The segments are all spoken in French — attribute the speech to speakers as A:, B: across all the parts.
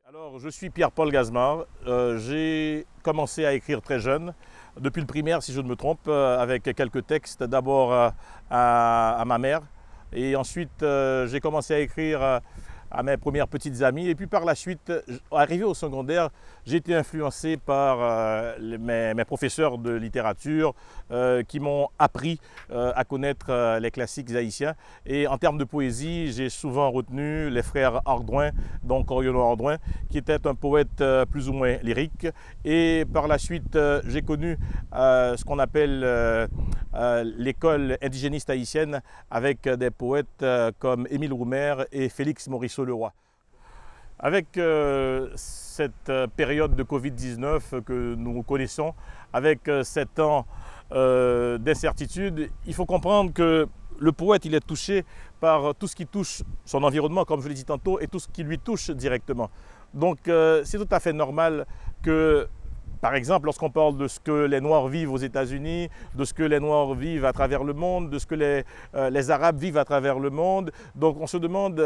A: Alors, je suis Pierre-Paul Gazmar. J'ai commencé à écrire très jeune, depuis le primaire si je ne me trompe, avec quelques textes d'abord à ma mère. Et ensuite, j'ai commencé à écrire à mes premières petites amies. Et puis par la suite, arrivé au secondaire, j'ai été influencé par mes professeurs de littérature qui m'ont appris à connaître les classiques haïtiens. Et en termes de poésie, j'ai souvent retenu les frères Ardouin, donc Oriolo Ardouin, qui était un poète plus ou moins lyrique. Et par la suite, j'ai connu ce qu'on appelle l'école indigéniste haïtienne avec des poètes comme Émile Roumer et Félix Morisseau-Leroy. Avec cette période de Covid-19 que nous connaissons, avec 7 ans d'incertitude, il faut comprendre que le poète il est touché par tout ce qui touche son environnement, comme je l'ai dit tantôt, et tout ce qui lui touche directement. Donc c'est tout à fait normal que, par exemple, lorsqu'on parle de ce que les Noirs vivent aux États-Unis, de ce que les Noirs vivent à travers le monde, de ce que les Arabes vivent à travers le monde, donc on se demande,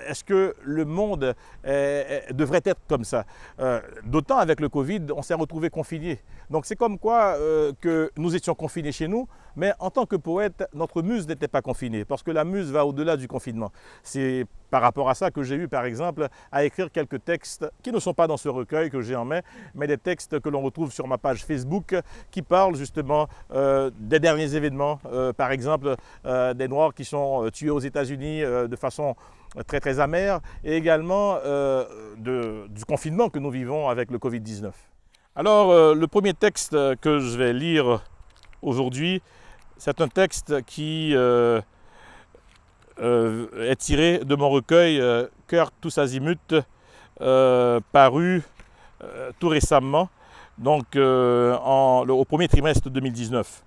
A: est-ce que le monde devrait être comme ça? D'autant avec le Covid, on s'est retrouvé confinés. Donc c'est comme quoi que nous étions confinés chez nous, mais en tant que poète, notre muse n'était pas confinée, parce que la muse va au-delà du confinement. C'est par rapport à ça que j'ai eu, par exemple, à écrire quelques textes qui ne sont pas dans ce recueil que j'ai en main, mais des textes que l'on retrouve sur ma page Facebook qui parlent justement des derniers événements, par exemple des Noirs qui sont tués aux États-Unis de façon très très amère, et également du confinement que nous vivons avec le Covid-19. Alors le premier texte que je vais lire aujourd'hui, c'est un texte qui est tiré de mon recueil Cœur tous azimuts, paru tout récemment, donc au premier trimestre 2019.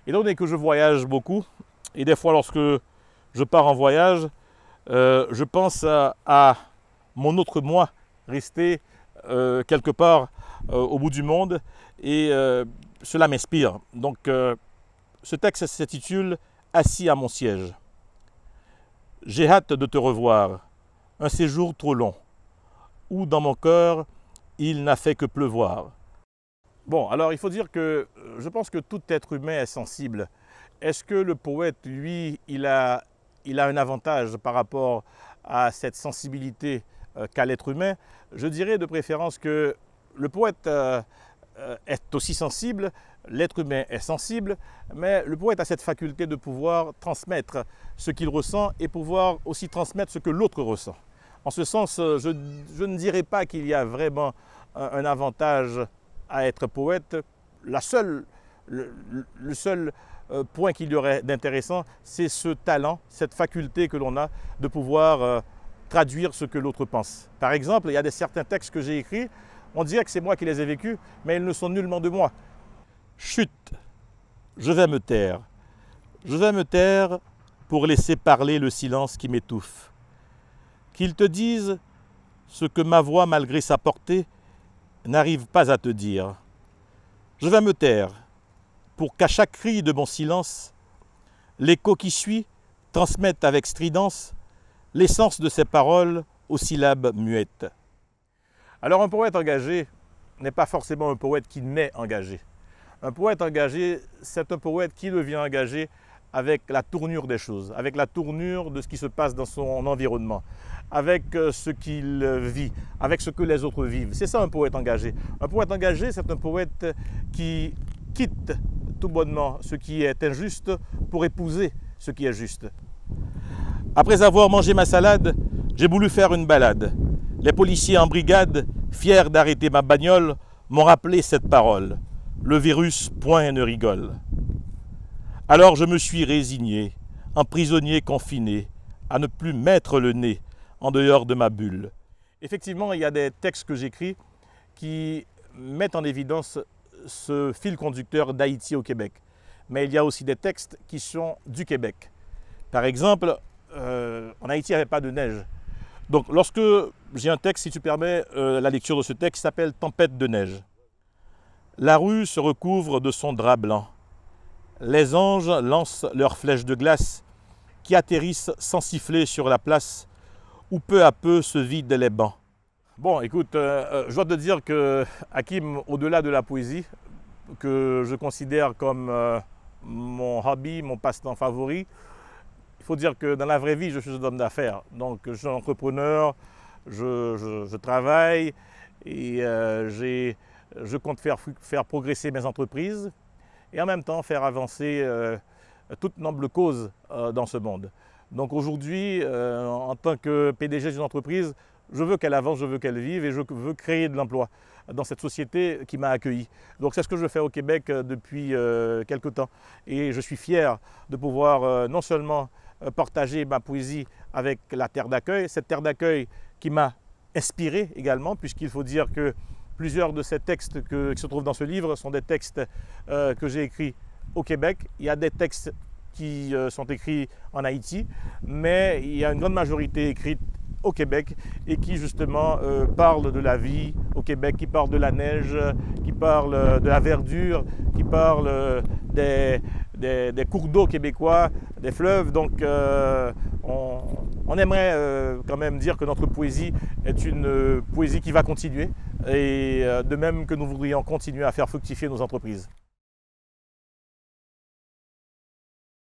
A: Et donc, dès que je voyage beaucoup, et des fois lorsque je pars en voyage, je pense à mon autre moi resté quelque part au bout du monde, et cela m'inspire. Donc ce texte s'intitule « Assis à mon siège ». J'ai hâte de te revoir, un séjour trop long, où dans mon cœur, il n'a fait que pleuvoir. Bon, alors il faut dire que je pense que tout être humain est sensible. Est-ce que le poète, lui, il a un avantage par rapport à cette sensibilité qu'a l'être humain? Je dirais de préférence que le poète est aussi sensible, l'être humain est sensible, mais le poète a cette faculté de pouvoir transmettre ce qu'il ressent et pouvoir aussi transmettre ce que l'autre ressent. En ce sens, je ne dirais pas qu'il y a vraiment un avantage à être poète. Le seul point qu'il y aurait d'intéressant, c'est ce talent, cette faculté que l'on a de pouvoir traduire ce que l'autre pense. Par exemple, il y a certains textes que j'ai écrits, on dirait que c'est moi qui les ai vécus, mais ils ne sont nullement de moi. Chut, je vais me taire. Je vais me taire pour laisser parler le silence qui m'étouffe. Qu'il te dise ce que ma voix, malgré sa portée, n'arrive pas à te dire. Je vais me taire pour qu'à chaque cri de mon silence, l'écho qui suit transmette avec stridence l'essence de ses paroles aux syllabes muettes. Alors un poète engagé n'est pas forcément un poète qui naît engagé. Un poète engagé, c'est un poète qui devient engagé avec la tournure des choses, avec la tournure de ce qui se passe dans son environnement, avec ce qu'il vit, avec ce que les autres vivent. C'est ça un poète engagé. Un poète engagé, c'est un poète qui quitte tout bonnement ce qui est injuste pour épouser ce qui est juste. Après avoir mangé ma salade, j'ai voulu faire une balade. Les policiers en brigade, fiers d'arrêter ma bagnole, m'ont rappelé cette parole. Le virus, point ne rigole. Alors je me suis résigné, en prisonnier confiné, à ne plus mettre le nez en dehors de ma bulle. Effectivement, il y a des textes que j'écris qui mettent en évidence ce fil conducteur d'Haïti au Québec. Mais il y a aussi des textes qui sont du Québec. Par exemple, en Haïti, il n'y avait pas de neige. Donc lorsque j'ai un texte, si tu permets, la lecture de ce texte s'appelle « Tempête de neige ». La rue se recouvre de son drap blanc. Les anges lancent leurs flèches de glace qui atterrissent sans siffler sur la place où peu à peu se vident les bancs. Bon, écoute, je dois te dire que Hakim, au-delà de la poésie, que je considère comme mon hobby, mon passe-temps favori, il faut dire que dans la vraie vie, je suis un homme d'affaires. Donc, je suis entrepreneur, je travaille et je compte faire progresser mes entreprises et en même temps faire avancer toute noble cause dans ce monde. Donc aujourd'hui, en tant que PDG d'une entreprise, je veux qu'elle avance, je veux qu'elle vive et je veux créer de l'emploi dans cette société qui m'a accueilli. Donc c'est ce que je fais au Québec depuis quelque temps. Et je suis fier de pouvoir non seulement partager ma poésie avec la terre d'accueil, cette terre d'accueil qui m'a inspiré également, puisqu'il faut dire que plusieurs de ces textes qui se trouvent dans ce livre sont des textes que j'ai écrits au Québec. Il y a des textes qui sont écrits en Haïti, mais il y a une grande majorité écrite au Québec et qui justement parle de la vie au Québec, qui parle de la neige, qui parle de la verdure, qui parle des cours d'eau québécois, des fleuves. Donc on aimerait quand même dire que notre poésie est une poésie qui va continuer et de même que nous voudrions continuer à faire fructifier nos entreprises.